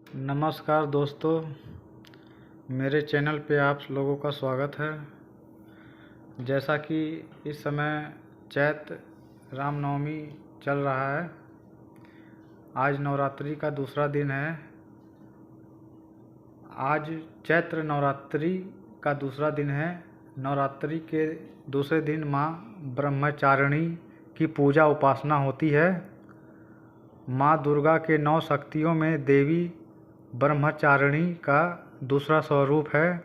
नमस्कार दोस्तों, मेरे चैनल पे आप लोगों का स्वागत है। जैसा कि इस समय चैत्र रामनवमी चल रहा है। आज नवरात्रि का दूसरा दिन है। आज चैत्र नवरात्रि का दूसरा दिन है। नवरात्रि के दूसरे दिन माँ ब्रह्मचारिणी की पूजा उपासना होती है। माँ दुर्गा के 9 शक्तियों में देवी ब्रह्मचारिणी का दूसरा स्वरूप है।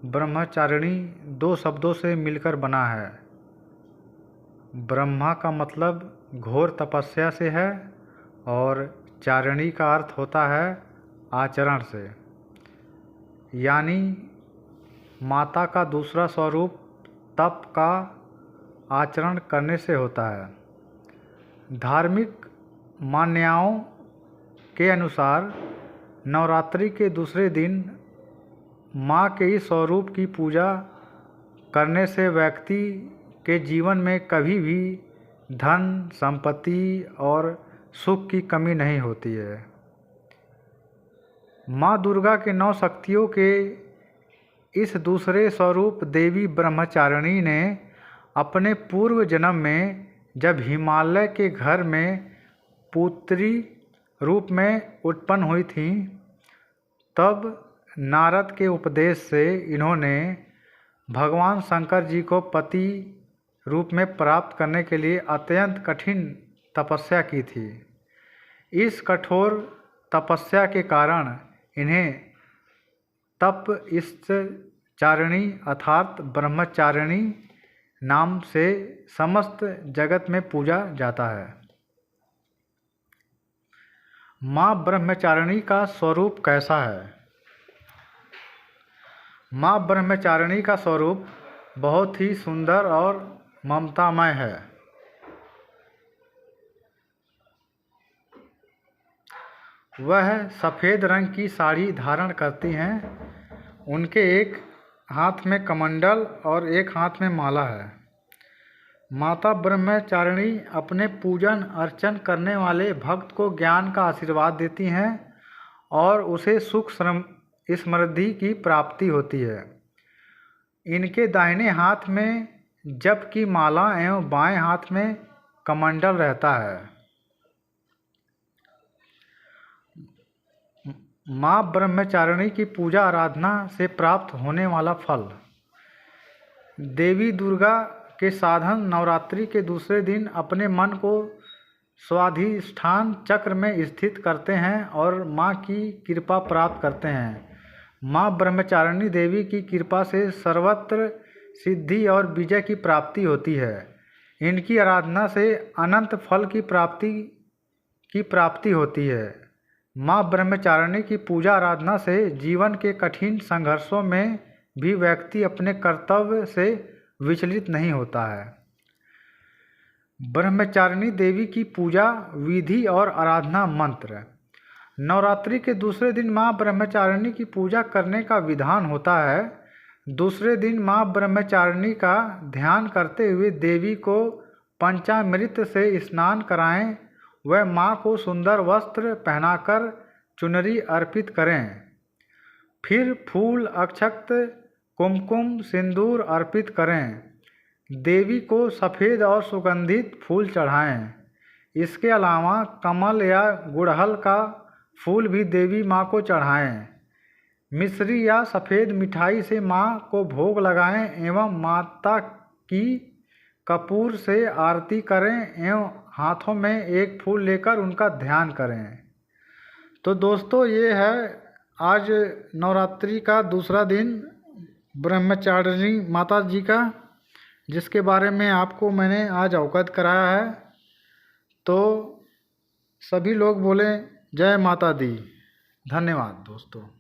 ब्रह्मचारिणी 2 शब्दों से मिलकर बना है। ब्रह्मा का मतलब घोर तपस्या से है और चारिणी का अर्थ होता है आचरण से, यानी माता का दूसरा स्वरूप तप का आचरण करने से होता है। धार्मिक मान्यताओं के अनुसार नवरात्रि के दूसरे दिन माँ के इस स्वरूप की पूजा करने से व्यक्ति के जीवन में कभी भी धन, संपत्ति और सुख की कमी नहीं होती है। माँ दुर्गा के 9 शक्तियों के इस दूसरे स्वरूप देवी ब्रह्मचारिणी ने अपने पूर्व जन्म में जब हिमालय के घर में पुत्री रूप में उत्पन्न हुई थी, तब नारद के उपदेश से इन्होंने भगवान शंकर जी को पति रूप में प्राप्त करने के लिए अत्यंत कठिन तपस्या की थी। इस कठोर तपस्या के कारण इन्हें तपश्चारिणी अर्थात ब्रह्मचारिणी नाम से समस्त जगत में पूजा जाता है। माँ ब्रह्मचारिणी का स्वरूप कैसा है? माँ ब्रह्मचारिणी का स्वरूप बहुत ही सुंदर और ममतामय है। वह सफ़ेद रंग की साड़ी धारण करती हैं। उनके एक हाथ में कमंडल और एक हाथ में माला है। माता ब्रह्मचारिणी अपने पूजन अर्चन करने वाले भक्त को ज्ञान का आशीर्वाद देती हैं और उसे सुख समृद्धि की प्राप्ति होती है। इनके दाहिने हाथ में जप की माला एवं बाएं हाथ में कमंडल रहता है। माँ ब्रह्मचारिणी की पूजा आराधना से प्राप्त होने वाला फल। देवी दुर्गा के साधन नवरात्रि के दूसरे दिन अपने मन को स्वाधिष्ठान चक्र में स्थित करते हैं और माँ की कृपा प्राप्त करते हैं। माँ ब्रह्मचारिणी देवी की कृपा से सर्वत्र सिद्धि और विजय की प्राप्ति होती है। इनकी आराधना से अनंत फल की प्राप्ति होती है। माँ ब्रह्मचारिणी की पूजा आराधना से जीवन के कठिन संघर्षों में भी व्यक्ति अपने कर्तव्य से विचलित नहीं होता है। ब्रह्मचारिणी देवी की पूजा विधि और आराधना मंत्र। नवरात्रि के दूसरे दिन माँ ब्रह्मचारिणी की पूजा करने का विधान होता है। दूसरे दिन माँ ब्रह्मचारिणी का ध्यान करते हुए देवी को पंचामृत से स्नान कराएं। वह माँ को सुंदर वस्त्र पहनाकर चुनरी अर्पित करें। फिर फूल, अक्षत, कुमकुम, सिंदूर अर्पित करें। देवी को सफ़ेद और सुगंधित फूल चढ़ाएं। इसके अलावा कमल या गुड़हल का फूल भी देवी माँ को चढ़ाएं। मिश्री या सफ़ेद मिठाई से माँ को भोग लगाएं एवं माता की कपूर से आरती करें एवं हाथों में एक फूल लेकर उनका ध्यान करें। तो दोस्तों, ये है आज नवरात्रि का दूसरा दिन ब्रह्मचारिणी माता जी का, जिसके बारे में आपको मैंने आज अवगत कराया है। तो सभी लोग बोलें जय माता दी। धन्यवाद दोस्तों।